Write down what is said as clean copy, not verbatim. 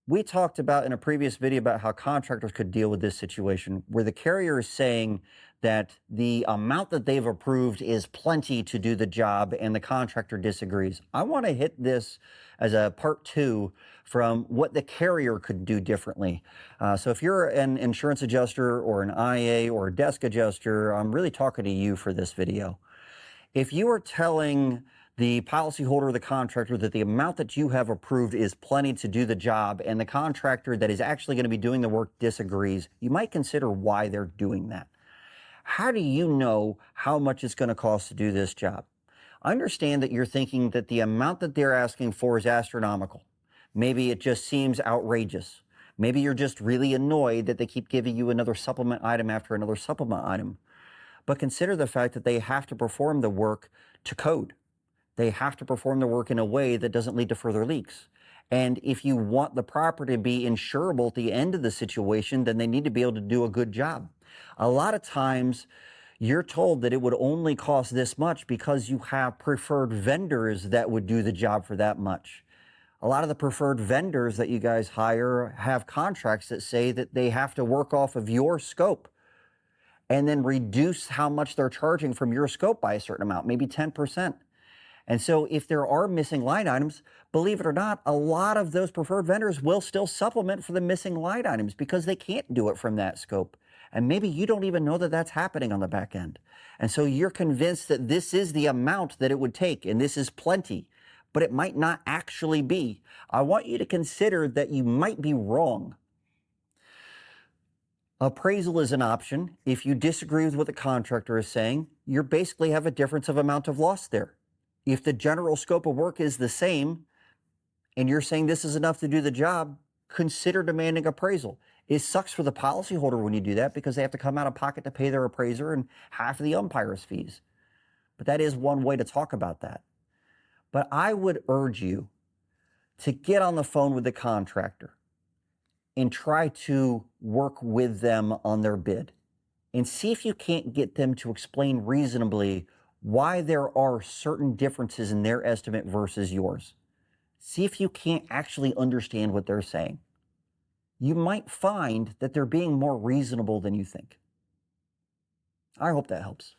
We talked about in a previous video about how contractors could deal with this situation where the carrier is saying that the amount that they've approved is plenty to do the job and the contractor disagrees. I want to hit this as a part 2 from what the carrier could do differently. So if you're an insurance adjuster or an IA or a desk adjuster, I'm really talking to you for this video. If you are telling the policyholder or the contractor that the amount that you have approved is plenty to do the job, and the contractor that is actually going to be doing the work disagrees, you might consider why they're doing that. How do you know how much it's going to cost to do this job? I understand that you're thinking that the amount that they're asking for is astronomical. Maybe it just seems outrageous. Maybe you're just really annoyed that they keep giving you another supplement item after another supplement item. But consider the fact that they have to perform the work to code. They have to perform the work in a way that doesn't lead to further leaks. And if you want the property to be insurable at the end of the situation, then they need to be able to do a good job. A lot of times you're told that it would only cost this much because you have preferred vendors that would do the job for that much. A lot of the preferred vendors that you guys hire have contracts that say that they have to work off of your scope and then reduce how much they're charging from your scope by a certain amount, maybe 10%. And so if there are missing line items, believe it or not, a lot of those preferred vendors will still supplement for the missing line items because they can't do it from that scope. And maybe you don't even know that that's happening on the back end. And so you're convinced that this is the amount that it would take and this is plenty, but it might not actually be. I want you to consider that you might be wrong. Appraisal is an option. If you disagree with what the contractor is saying, you basically have a difference of amount of loss there. If the general scope of work is the same and you're saying this is enough to do the job, consider demanding appraisal. It sucks for the policyholder when you do that because they have to come out of pocket to pay their appraiser and half of the umpire's fees. But that is one way to talk about that. But I would urge you to get on the phone with the contractor and try to work with them on their bid and see if you can't get them to explain reasonably why there are certain differences in their estimate versus yours. See if you can't actually understand what they're saying. You might find that they're being more reasonable than you think. I hope that helps.